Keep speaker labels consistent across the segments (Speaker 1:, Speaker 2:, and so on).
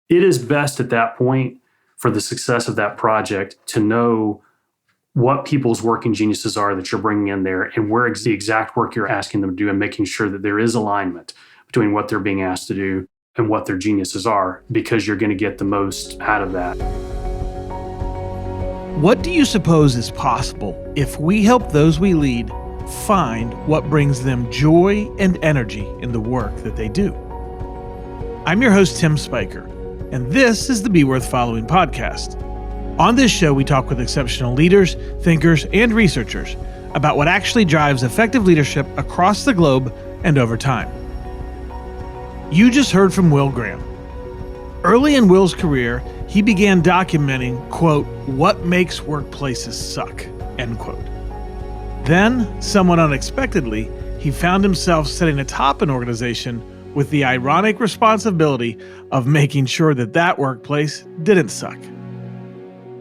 Speaker 1: It is best at that point for the success of that project to know what people's working geniuses are that you're bringing in there and where the exact work you're asking them to do, and making sure that there is alignment between what they're being asked to do and what their geniuses are, because you're going to get the most out of that.
Speaker 2: What do you suppose is possible if we help those we lead find what brings them joy and energy in the work that they do? I'm your host, Tim Spiker, and this is the Be Worth Following podcast. On this show, we talk with exceptional leaders, thinkers, and researchers about what actually drives effective leadership across the globe and over time. You just heard from Will Graham. Early in Will's career, he began documenting, quote, what makes workplaces suck, end quote. Then, somewhat unexpectedly, he found himself sitting atop an organization with the ironic responsibility of making sure that that workplace didn't suck.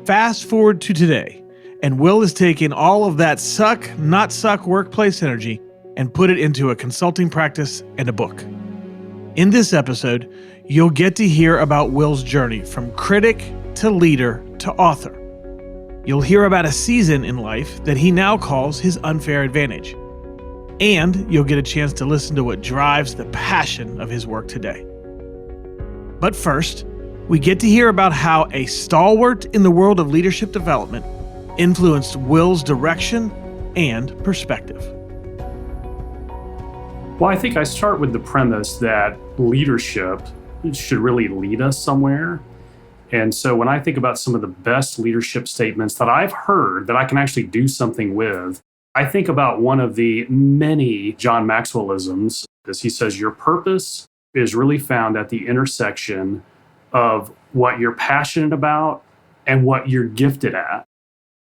Speaker 2: Fast forward to today, and Will is taking all of that suck, not suck workplace energy and put it into a consulting practice and a book. In this episode, you'll get to hear about Will's journey from critic to leader to author. You'll hear about a season in life that he now calls his unfair advantage. And you'll get a chance to listen to what drives the passion of his work today. But first, we get to hear about how a stalwart in the world of leadership development influenced Will's direction and perspective.
Speaker 1: Well, I think I start with the premise that leadership should really lead us somewhere. And so when I think about some of the best leadership statements that I've heard that I can actually do something with, I think about one of the many John Maxwellisms, as he says, your purpose is really found at the intersection of what you're passionate about and what you're gifted at.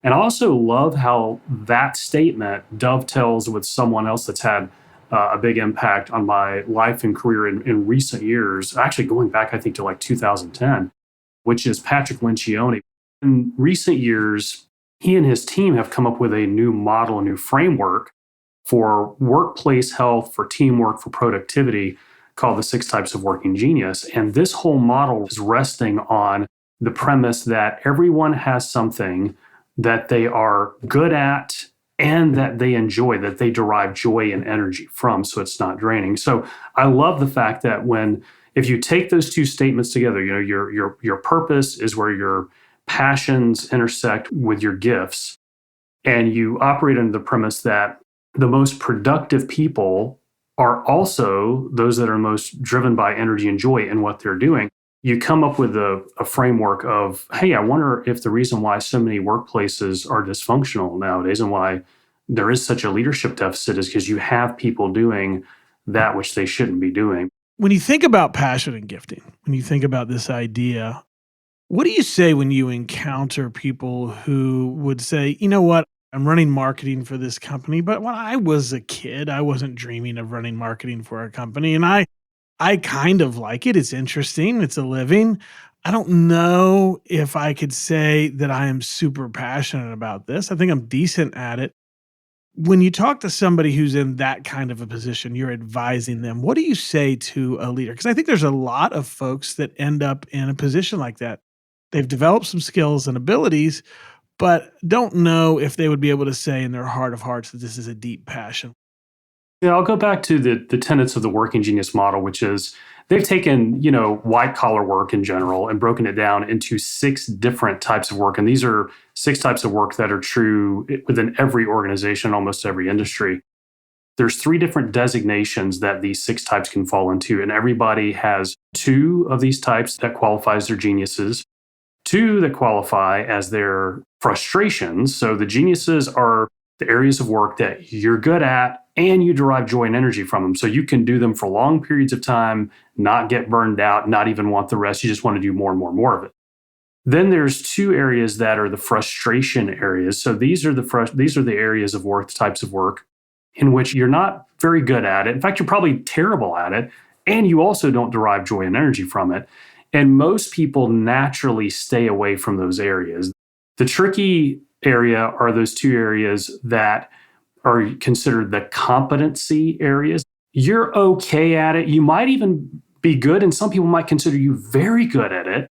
Speaker 1: And I also love how that statement dovetails with someone else that's had a big impact on my life and career in recent years, actually going back, I think, to like 2010, which is Patrick Lencioni. In recent years, he and his team have come up with a new model, a new framework for workplace health, for teamwork, for productivity, called the 6 Types of Working Genius. And this whole model is resting on the premise that everyone has something that they are good at and that they enjoy, that they derive joy and energy from, so it's not draining. So I love the fact that if you take those two statements together, your purpose is where your passions intersect with your gifts, and you operate under the premise that the most productive people are also those that are most driven by energy and joy in what they're doing. You come up with a framework of, hey, I wonder if the reason why so many workplaces are dysfunctional nowadays and why there is such a leadership deficit is because you have people doing that which they shouldn't be doing.
Speaker 2: When you think about passion and gifting, when you think about this idea, what do you say when you encounter people who would say, you know what, I'm running marketing for this company, but when I was a kid, I wasn't dreaming of running marketing for a company. And I kind of like it. It's interesting. It's a living. I don't know if I could say that I am super passionate about this. I think I'm decent at it. When you talk to somebody who's in that kind of a position, you're advising them, what do you say to a leader? Because I think there's a lot of folks that end up in a position like that. They've developed some skills and abilities, but don't know if they would be able to say in their heart of hearts that this is a deep passion.
Speaker 1: Yeah, I'll go back to the tenets of the working genius model, which is they've taken, white collar work in general and broken it down into 6 different types of work. And these are 6 types of work that are true within every organization, almost every industry. There's 3 different designations that these 6 types can fall into. And everybody has 2 of these types that qualify as their geniuses, 2 that qualify as their frustrations. So the geniuses are the areas of work that you're good at and you derive joy and energy from them. So you can do them for long periods of time, not get burned out, not even want the rest. You just want to do more and more and more of it. Then there's 2 areas that are the frustration areas. So these are the areas of work, the types of work in which you're not very good at it. In fact, you're probably terrible at it, and you also don't derive joy and energy from it. And most people naturally stay away from those areas. The tricky area are those 2 areas that are considered the competency areas. You're okay at it. You might even be good, and some people might consider you very good at it.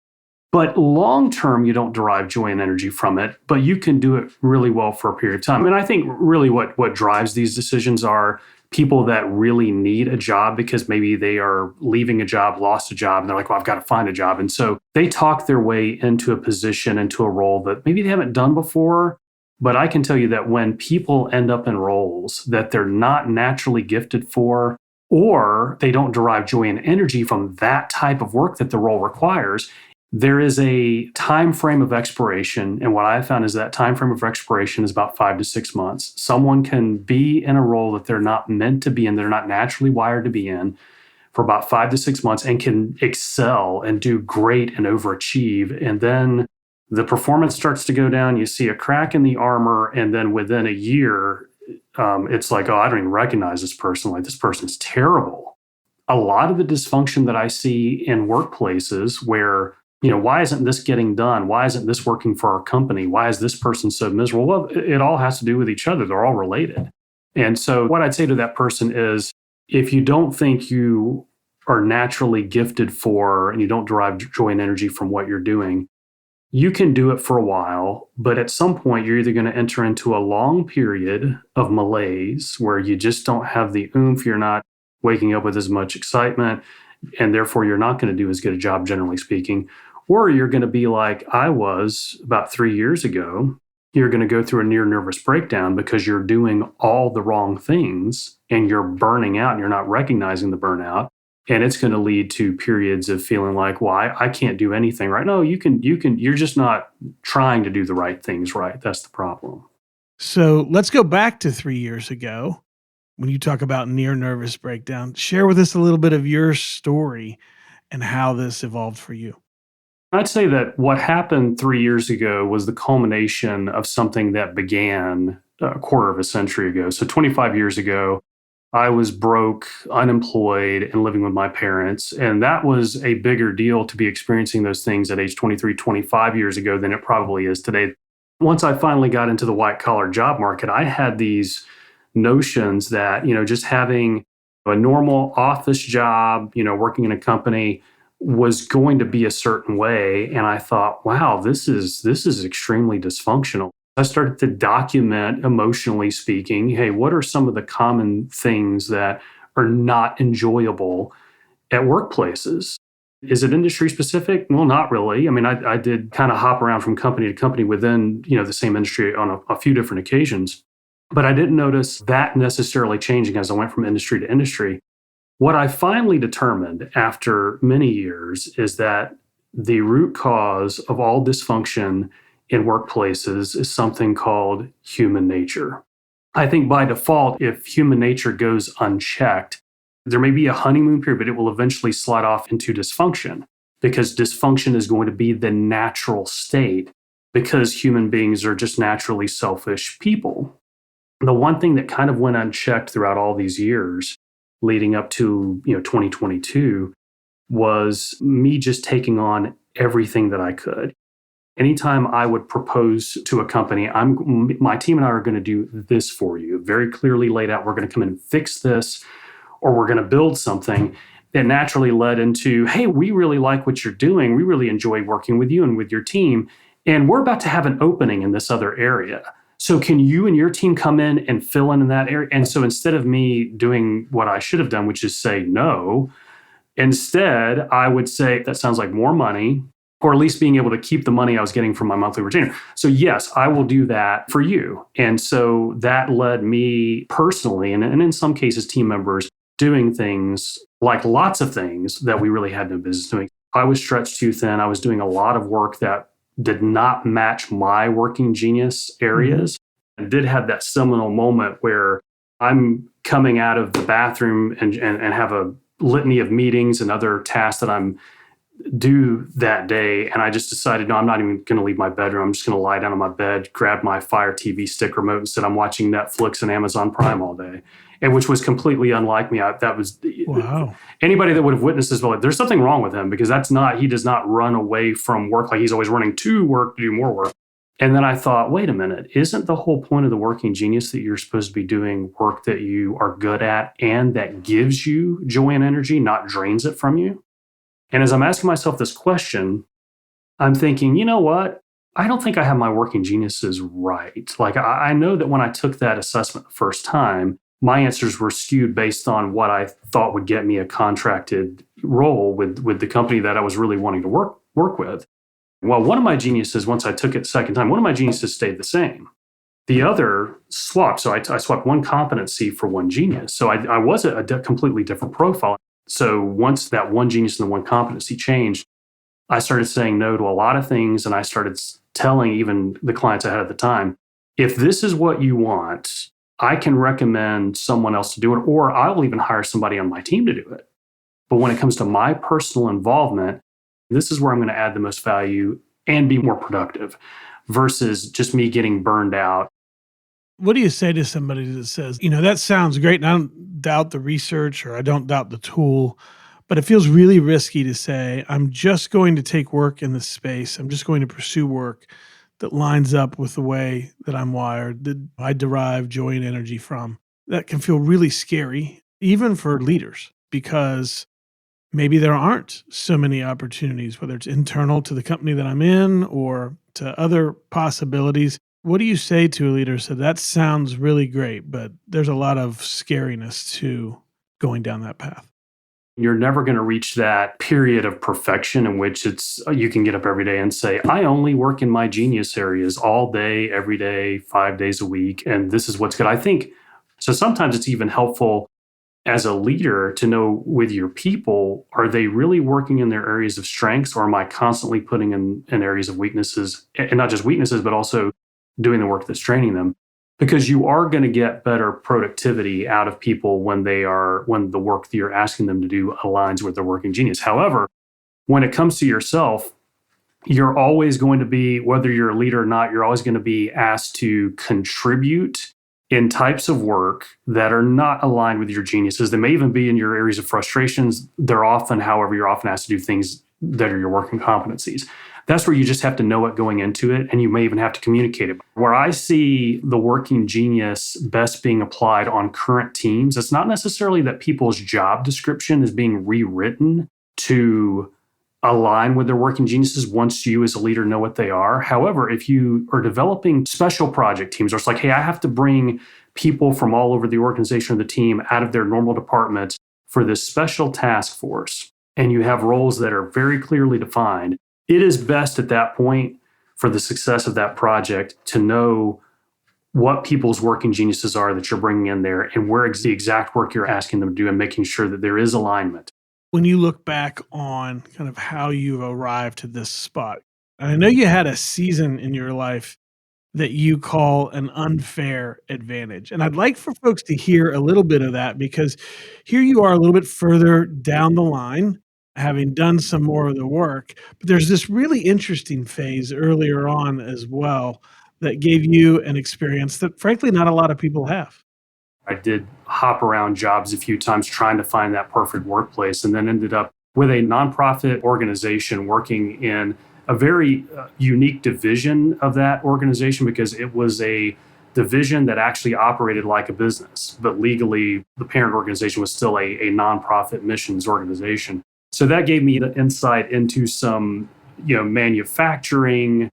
Speaker 1: But long term, you don't derive joy and energy from it, but you can do it really well for a period of time. And I think really what drives these decisions are people that really need a job because maybe they are leaving a job, lost a job, and they're like, well, I've got to find a job. And so they talk their way into a position, into a role that maybe they haven't done before. But I can tell you that when people end up in roles that they're not naturally gifted for, or they don't derive joy and energy from that type of work that the role requires, there is a time frame of expiration. And what I found is that time frame of expiration is about 5 to 6 months. Someone can be in a role that they're not meant to be in, they're not naturally wired to be in for about 5 to 6 months and can excel and do great and overachieve. And then the performance starts to go down. You see a crack in the armor. And then within a year, it's like, oh, I don't even recognize this person. Like, this person's terrible. A lot of the dysfunction that I see in workplaces where, why isn't this getting done? Why isn't this working for our company? Why is this person so miserable? Well, it all has to do with each other. They're all related. And so what I'd say to that person is, if you don't think you are naturally gifted for and you don't derive joy and energy from what you're doing, you can do it for a while, but at some point you're either going to enter into a long period of malaise where you just don't have the oomph, you're not waking up with as much excitement, and therefore you're not going to do as good a job, generally speaking. Or you're going to be like I was about 3 years ago. You're going to go through a near nervous breakdown because you're doing all the wrong things and you're burning out and you're not recognizing the burnout. And it's going to lead to periods of feeling like, well, I can't do anything right. No, you can, you're just not trying to do the right things right. That's the problem.
Speaker 2: So let's go back to 3 years ago. When you talk about near nervous breakdown, share with us a little bit of your story and how this evolved for you.
Speaker 1: I'd say that what happened 3 years ago was the culmination of something that began a quarter of a century ago. So 25 years ago, I was broke, unemployed, and living with my parents. And that was a bigger deal to be experiencing those things at age 23, 25 years ago than it probably is today. Once I finally got into the white collar job market, I had these notions that, just having a normal office job, working in a company was going to be a certain way. And I thought, wow, this is extremely dysfunctional. I started to document, emotionally speaking, hey, what are some of the common things that are not enjoyable at workplaces? Is it industry specific? Well, not really. I mean, I did kind of hop around from company to company within, the same industry on a few different occasions. But I didn't notice that necessarily changing as I went from industry to industry. What I finally determined after many years is that the root cause of all dysfunction in workplaces is something called human nature. I think by default, if human nature goes unchecked, there may be a honeymoon period, but it will eventually slide off into dysfunction because dysfunction is going to be the natural state because human beings are just naturally selfish people. The one thing that kind of went unchecked throughout all these years leading up to 2022 was me just taking on everything that I could. Anytime I would propose to a company, my team and I are going to do this for you, very clearly laid out. We're going to come in and fix this, or we're going to build something. It naturally led into, hey, we really like what you're doing. We really enjoy working with you and with your team. And we're about to have an opening in this other area. So can you and your team come in and fill in that area? And so instead of me doing what I should have done, which is say no, instead I would say, that sounds like more money, or at least being able to keep the money I was getting from my monthly retainer. So yes, I will do that for you. And so that led me personally, and in some cases, team members, doing things like lots of things that we really had no business doing. I was stretched too thin. I was doing a lot of work that did not match my working genius areas. I did have that seminal moment where I'm coming out of the bathroom and have a litany of meetings and other tasks that I'm due that day. And I just decided, no, I'm not even going to leave my bedroom. I'm just going to lie down on my bed, grab my Fire TV stick remote and said, I'm watching Netflix and Amazon Prime all day. And which was completely unlike me. That was
Speaker 2: wow.
Speaker 1: Anybody that would have witnessed this, well, there's something wrong with him because he does not run away from work. Like he's always running to work to do more work. And then I thought, wait a minute, isn't the whole point of the working genius that you're supposed to be doing work that you are good at and that gives you joy and energy, not drains it from you? And as I'm asking myself this question, I'm thinking, you know what? I don't think I have my working geniuses right. Like, I know that when I took that assessment the first time, my answers were skewed based on what I thought would get me a contracted role with the company that I was really wanting to work with. Well, one of my geniuses, once I took it the second time, one of my geniuses stayed the same. The other swapped. So I swapped one competency for one genius. So I was a completely different profile. So once that one genius and the one competency changed, I started saying no to a lot of things. And I started telling even the clients I had at the time, if this is what you want, I can recommend someone else to do it, or I'll even hire somebody on my team to do it. But when it comes to my personal involvement, this is where I'm going to add the most value and be more productive versus just me getting burned out.
Speaker 2: What do you say to somebody that says, that sounds great, and I don't doubt the research or I don't doubt the tool, but it feels really risky to say, I'm just going to take work in this space. I'm just going to pursue work that lines up with the way that I'm wired, that I derive joy and energy from. That can feel really scary, even for leaders, because maybe there aren't so many opportunities, whether it's internal to the company that I'm in or to other possibilities. What do you say to a leader? So that sounds really great, but there's a lot of scariness to going down that path.
Speaker 1: You're never going to reach that period of perfection in which you can get up every day and say, I only work in my genius areas all day, every day, 5 days a week, and this is what's good. I think so. Sometimes it's even helpful as a leader to know with your people, are they really working in their areas of strengths, or am I constantly putting in areas of weaknesses, and not just weaknesses, but also doing the work that's training them? Because you are going to get better productivity out of people when the work that you're asking them to do aligns with their working genius. However, when it comes to yourself, you're always going to be, whether you're a leader or not, you're always going to be asked to contribute in types of work that are not aligned with your geniuses. They may even be in your areas of frustrations. They're often, however, you're often asked to do things that are your working competencies. That's where you just have to know it going into it, and you may even have to communicate it. Where I see the working genius best being applied on current teams, it's not necessarily that people's job description is being rewritten to align with their working geniuses once you as a leader know what they are. However, if you are developing special project teams, or it's like, hey, I have to bring people from all over the organization or the team out of their normal departments for this special task force, and you have roles that are very clearly defined, it is best at that point for the success of that project to know what people's working geniuses are that you're bringing in there and where the exact work you're asking them to do, and making sure that there is alignment.
Speaker 2: When you look back on kind of how you've arrived to this spot, and I know you had a season in your life that you call an unfair advantage. And I'd like for folks to hear a little bit of that, because here you are a little bit further down the line, having done some more of the work, but there's this really interesting phase earlier on as well that gave you an experience that frankly not a lot of people have.
Speaker 1: I did hop around jobs a few times trying to find that perfect workplace, and then ended up with a nonprofit organization working in a very unique division of that organization, because it was a division that actually operated like a business, but legally the parent organization was still a nonprofit missions organization. So that gave me the insight into some, manufacturing,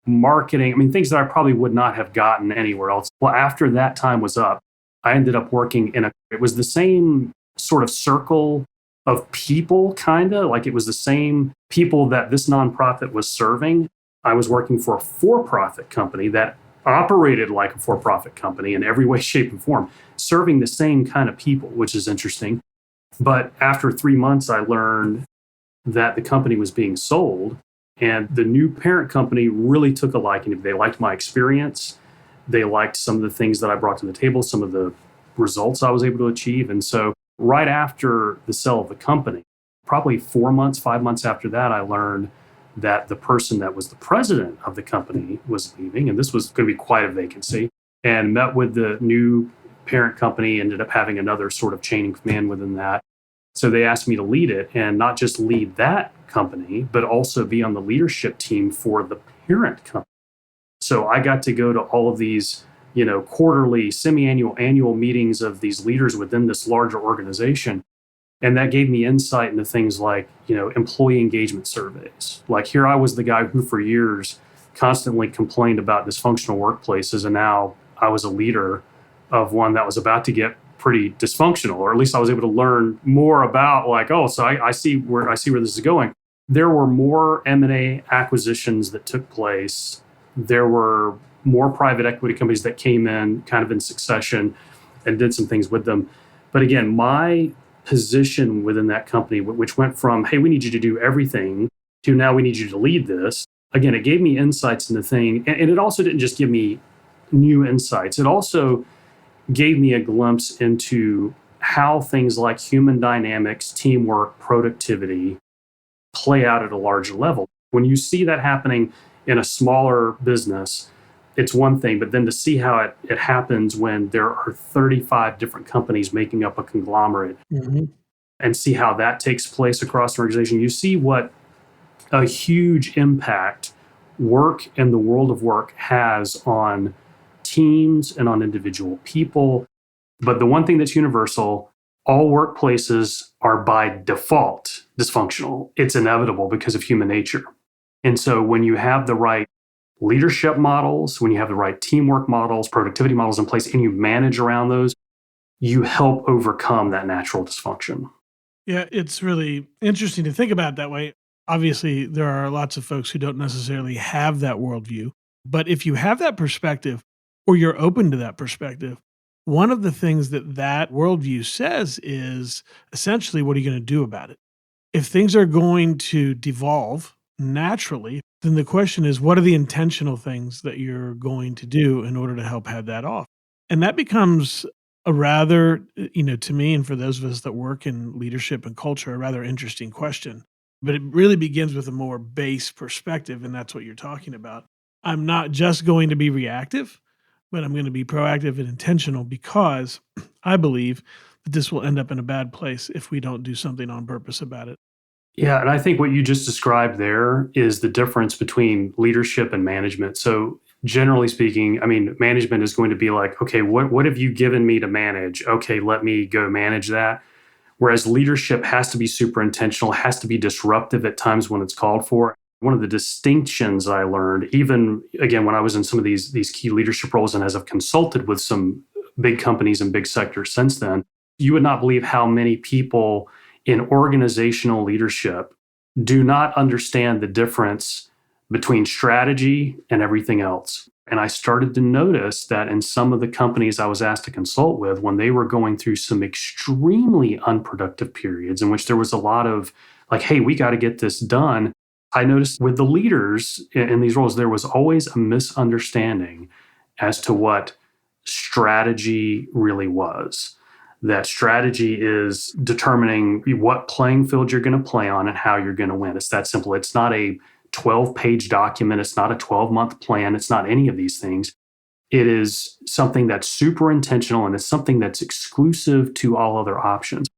Speaker 1: marketing, things that I probably would not have gotten anywhere else. Well, after that time was up, I ended up working it was the same sort of circle of people, kind of like it was the same people that this nonprofit was serving. I was working for a for-profit company that operated like a for-profit company in every way, shape, and form, serving the same kind of people, which is interesting. But after 3 months, I learned that the company was being sold, and the new parent company really took a liking. They liked my experience. They liked some of the things that I brought to the table, some of the results I was able to achieve. And so right after the sale of the company, probably 4 months, 5 months after that, I learned that the person that was the president of the company was leaving, and this was going to be quite a vacancy, and met with the new parent company, ended up having another sort of chain of command within that. So they asked me to lead it, and not just lead that company, but also be on the leadership team for the parent company. So I got to go to all of these, quarterly, semi-annual, annual meetings of these leaders within this larger organization. And that gave me insight into things like, employee engagement surveys. Like here I was the guy who for years constantly complained about dysfunctional workplaces. And now I was a leader of one that was about to get pretty dysfunctional, or at least I was able to learn more about so I see where this is going. There were more M&A acquisitions that took place. There were more private equity companies that came in kind of in succession and did some things with them. But again, my position within that company, which went from, hey, we need you to do everything, to now we need you to lead this. Again, it gave me insights into things. And it also didn't just give me new insights. It also gave me a glimpse into how things like human dynamics, teamwork, productivity play out at a larger level. When you see that happening in a smaller business, it's one thing, but then to see how it happens when there are 35 different companies making up a conglomerate and see how that takes place across an organization, you see what a huge impact work and the world of work has on teams and on individual people. But the one thing that's universal, all workplaces are by default dysfunctional. It's inevitable because of human nature. And so when you have the right leadership models, when you have the right teamwork models, productivity models in place, and you manage around those, you help overcome that natural dysfunction.
Speaker 2: Yeah, it's really interesting to think about it that way. Obviously, there are lots of folks who don't necessarily have that worldview. But if you have that perspective, or you're open to that perspective, one of the things that worldview says is essentially, what are you going to do about it? If things are going to devolve naturally, then the question is, what are the intentional things that you're going to do in order to help head that off? And that becomes a rather, to me and for those of us that work in leadership and culture, a rather interesting question. But it really begins with a more base perspective, and that's what you're talking about. I'm not just going to be reactive, but I'm going to be proactive and intentional, because I believe that this will end up in a bad place if we don't do something on purpose about it.
Speaker 1: Yeah, and I think what you just described there is the difference between leadership and management. So generally speaking, I mean, management is going to be like, okay, what have you given me to manage? Okay, let me go manage that. Whereas leadership has to be super intentional, has to be disruptive at times when it's called for. One of the distinctions I learned, even again, when I was in some of these key leadership roles and as I've consulted with some big companies and big sectors since then, you would not believe how many people in organizational leadership do not understand the difference between strategy and everything else. And I started to notice that in some of the companies I was asked to consult with, when they were going through some extremely unproductive periods in which there was a lot of like, hey, we got to get this done. I noticed with the leaders in these roles, there was always a misunderstanding as to what strategy really was. That strategy is determining what playing field you're going to play on and how you're going to win. It's that simple. It's not a 12-page document. It's not a 12-month plan. It's not any of these things. It is something that's super intentional, and it's something that's exclusive to all other options.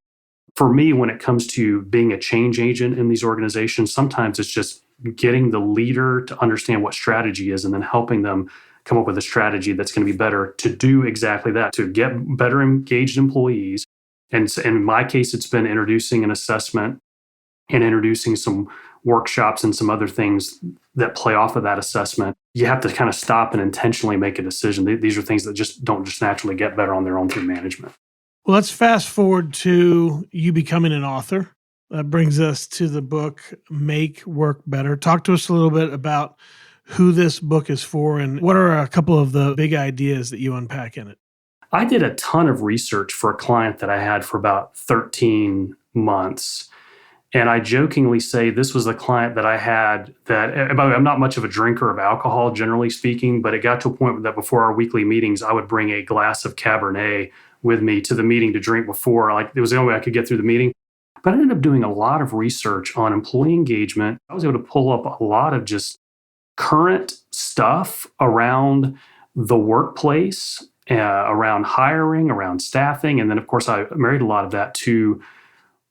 Speaker 1: For me, when it comes to being a change agent in these organizations, sometimes it's just getting the leader to understand what strategy is and then helping them come up with a strategy that's going to be better to do exactly that, to get better engaged employees. And in my case, it's been introducing an assessment and introducing some workshops and some other things that play off of that assessment. You have to kind of stop and intentionally make a decision. These are things that just don't just naturally get better on their own through management.
Speaker 2: Well, let's fast forward to you becoming an author. That brings us to the book, Make Work Better. Talk to us a little bit about who this book is for and what are a couple of the big ideas that you unpack in it.
Speaker 1: I did a ton of research for a client that I had for about 13 months. And I jokingly say this was the client that I had that, I'm not much of a drinker of alcohol, generally speaking, but it got to a point that before our weekly meetings, I would bring a glass of Cabernet with me to the meeting to drink before. Like it was the only way I could get through the meeting. But I ended up doing a lot of research on employee engagement. I was able to pull up a lot of just current stuff around the workplace, around hiring, around staffing. And then, of course, I married a lot of that to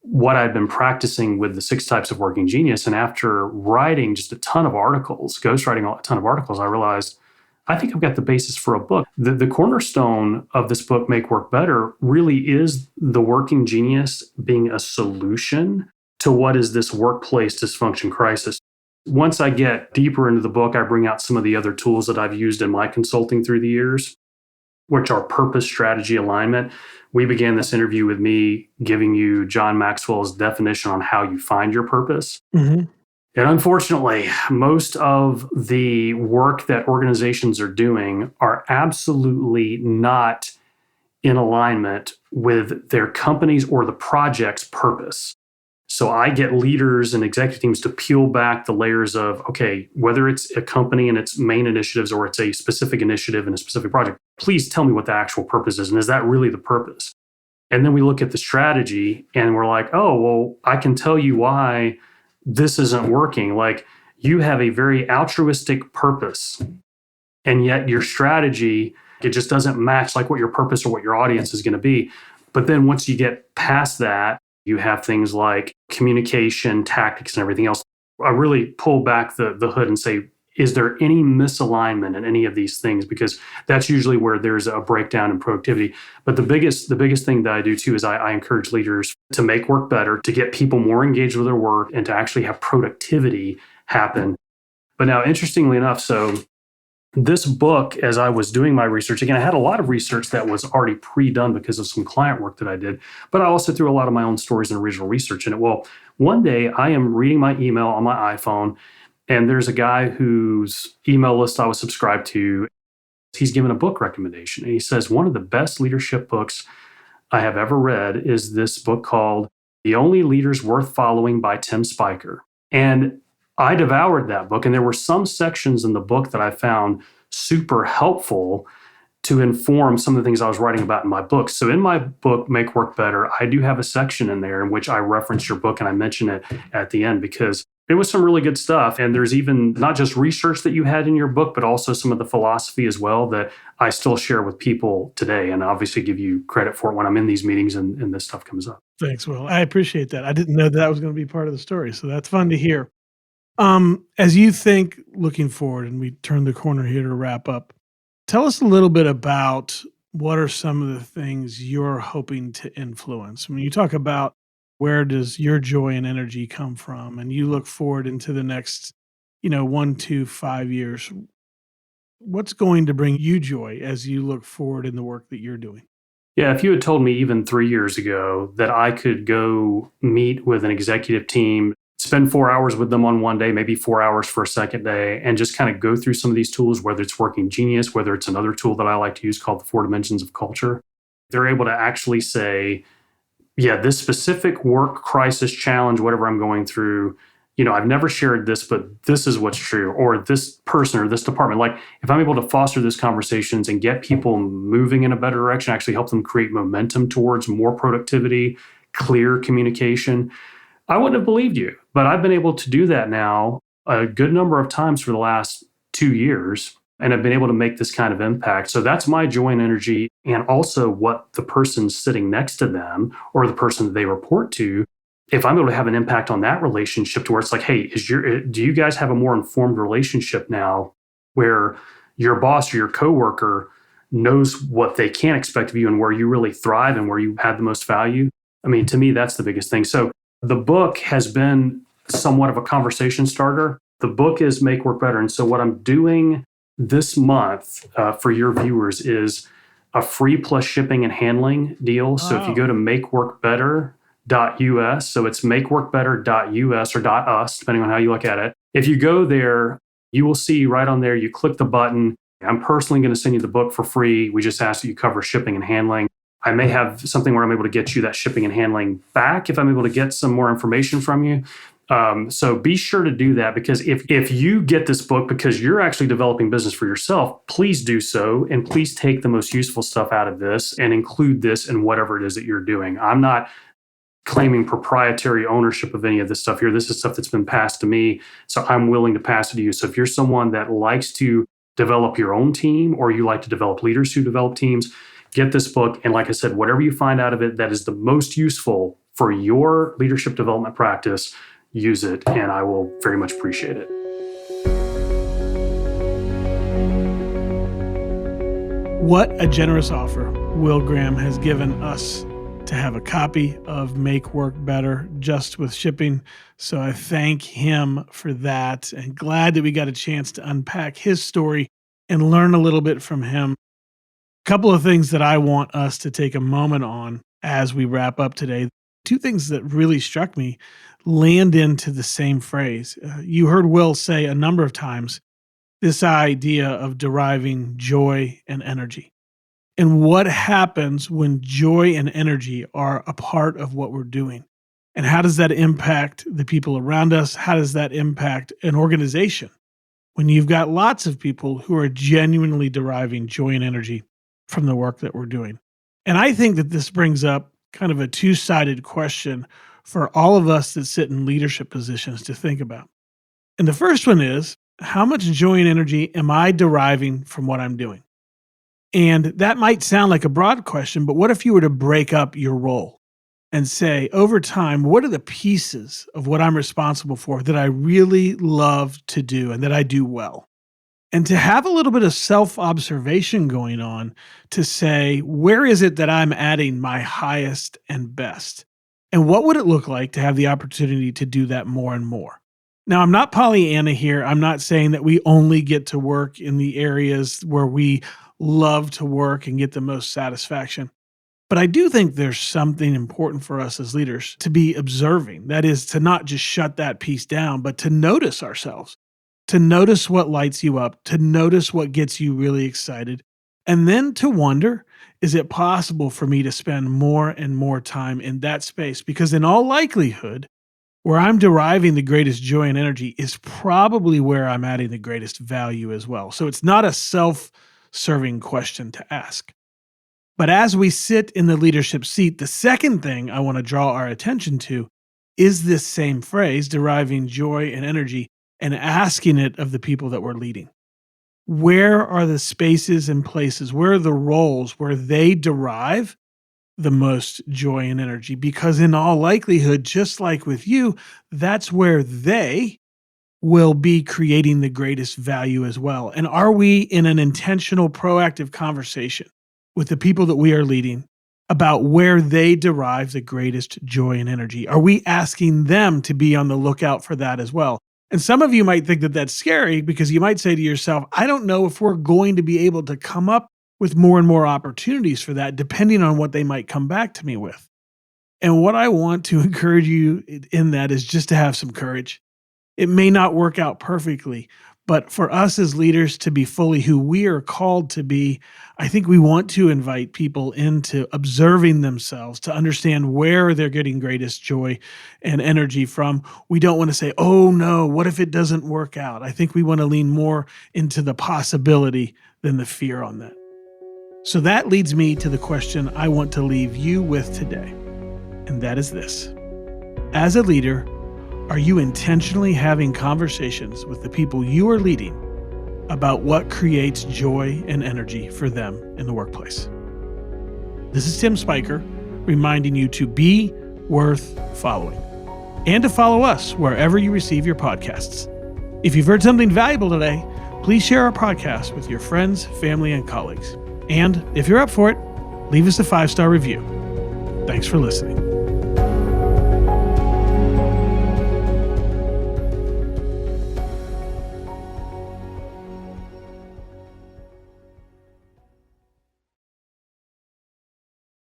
Speaker 1: what I'd been practicing with the 6 Types of Working Genius. And after writing just a ton of articles, ghostwriting a ton of articles, I realized I think I've got the basis for a book. The cornerstone of this book, Make Work Better, really is the working genius being a solution to what is this workplace dysfunction crisis. Once I get deeper into the book, I bring out some of the other tools that I've used in my consulting through the years, which are purpose, strategy, alignment. We began this interview with me giving you John Maxwell's definition on how you find your purpose.
Speaker 2: Mm-hmm.
Speaker 1: And unfortunately, most of the work that organizations are doing are absolutely not in alignment with their company's or the project's purpose. So I get leaders and executive teams to peel back the layers of, okay, whether it's a company and its main initiatives or it's a specific initiative and a specific project, please tell me what the actual purpose is. And is that really the purpose? And then we look at the strategy and we're like, oh, well, I can tell you why this isn't working. Like, you have a very altruistic purpose, and yet your strategy, it just doesn't match like what your purpose or what your audience is going to be. But then once you get past that, you have things like communication, tactics, and everything else. I really pull back the hood and say, is there any misalignment in any of these things? Because that's usually where there's a breakdown in productivity. But the biggest thing that I do too is I encourage leaders to make work better, to get people more engaged with their work, and to actually have productivity happen. But now, interestingly enough, so this book, as I was doing my research, again, I had a lot of research that was already pre-done because of some client work that I did, but I also threw a lot of my own stories and original research in it. Well, one day I am reading my email on my iPhone, and there's a guy whose email list I was subscribed to. He's given a book recommendation, and he says, one of the best leadership books I have ever read is this book called The Only Leaders Worth Following by Tim Spiker. And I devoured that book, and there were some sections in the book that I found super helpful to inform some of the things I was writing about in my book. So in my book, Make Work Better, I do have a section in there in which I reference your book, and I mention it at the end because it was some really good stuff. And there's even not just research that you had in your book, but also some of the philosophy as well that I still share with people today, and obviously give you credit for it when I'm in these meetings and this stuff comes up.
Speaker 2: Thanks, Will. I appreciate that. I didn't know that was going to be part of the story, so that's fun to hear. As you think looking forward, and we turn the corner here to wrap up, tell us a little bit about what are some of the things you're hoping to influence. When you talk about where does your joy and energy come from, and you look forward into the next, 1 to 5 years, what's going to bring you joy as you look forward in the work that you're doing?
Speaker 1: Yeah, if you had told me even 3 years ago that I could go meet with an executive team, spend 4 hours with them on one day, maybe 4 hours for a second day, and just kind of go through some of these tools, whether it's Working Genius, whether it's another tool that I like to use called the 4 Dimensions of Culture, they're able to actually say, yeah, this specific work crisis challenge, whatever I'm going through, I've never shared this, but this is what's true, or this person or this department. Like, if I'm able to foster those conversations and get people moving in a better direction, actually help them create momentum towards more productivity, clear communication, I wouldn't have believed you. But I've been able to do that now a good number of times for the last 2 years, and I've been able to make this kind of impact. So that's my joy and energy, and also what the person sitting next to them or the person that they report to, if I'm able to have an impact on that relationship to where it's like, hey, do you guys have a more informed relationship now where your boss or your coworker knows what they can expect of you and where you really thrive and where you add the most value? I mean, to me, that's the biggest thing. So the book has been somewhat of a conversation starter. The book is Make Work Better. And so what I'm doing this month for your viewers is a free plus shipping and handling deal. So if you go to makeworkbetter.us, so it's makeworkbetter.us or .us, depending on how you look at it. If you go there, you will see right on there, you click the button. I'm personally going to send you the book for free. We just ask that you cover shipping and handling. I may have something where I'm able to get you that shipping and handling back if I'm able to get some more information from you. So be sure to do that, because if you get this book because you're actually developing business for yourself, please do so. And please take the most useful stuff out of this and include this in whatever it is that you're doing. I'm not claiming proprietary ownership of any of this stuff here. This is stuff that's been passed to me, so I'm willing to pass it to you. So if you're someone that likes to develop your own team, or you like to develop leaders who develop teams, get this book. And like I said, whatever you find out of it that is the most useful for your leadership development practice, use it, and I will very much appreciate it.
Speaker 2: What a generous offer Will Graham has given us to have a copy of Make Work Better just with shipping. So I thank him for that, and glad that we got a chance to unpack his story and learn a little bit from him. A couple of things that I want us to take a moment on as we wrap up today. Two things that really struck me land into the same phrase. You heard Will say a number of times this idea of deriving joy and energy. And what happens when joy and energy are a part of what we're doing? And how does that impact the people around us? How does that impact an organization when you've got lots of people who are genuinely deriving joy and energy from the work that we're doing? And I think that this brings up kind of a two-sided question for all of us that sit in leadership positions to think about. And the first one is, how much joy and energy am I deriving from what I'm doing? And that might sound like a broad question, but what if you were to break up your role and say, over time, what are the pieces of what I'm responsible for that I really love to do and that I do well? And to have a little bit of self-observation going on to say, where is it that I'm adding my highest and best? And what would it look like to have the opportunity to do that more and more? Now, I'm not Pollyanna here. I'm not saying that we only get to work in the areas where we love to work and get the most satisfaction. But I do think there's something important for us as leaders to be observing. That is, to not just shut that piece down, but to notice ourselves, to notice what lights you up, to notice what gets you really excited, and then to wonder, is it possible for me to spend more and more time in that space? Because in all likelihood, where I'm deriving the greatest joy and energy is probably where I'm adding the greatest value as well. So it's not a self-serving question to ask. But as we sit in the leadership seat, the second thing I want to draw our attention to is this same phrase, deriving joy and energy, and asking it of the people that we're leading. Where are the spaces and places, where are the roles where they derive the most joy and energy? Because in all likelihood, just like with you, that's where they will be creating the greatest value as well. And are we in an intentional, proactive conversation with the people that we are leading about where they derive the greatest joy and energy? Are we asking them to be on the lookout for that as well? And some of you might think that that's scary because you might say to yourself, I don't know if we're going to be able to come up with more and more opportunities for that, depending on what they might come back to me with. And what I want to encourage you in that is just to have some courage. It may not work out perfectly, but for us as leaders to be fully who we are called to be, I think we want to invite people into observing themselves to understand where they're getting greatest joy and energy from. We don't want to say, oh no, what if it doesn't work out? I think we want to lean more into the possibility than the fear on that. So that leads me to the question I want to leave you with today, and that is this. As a leader, are you intentionally having conversations with the people you are leading about what creates joy and energy for them in the workplace? This is Tim Spiker, reminding you to be worth following and to follow us wherever you receive your podcasts. If you've heard something valuable today, please share our podcast with your friends, family, and colleagues. And if you're up for it, leave us a 5-star review. Thanks for listening.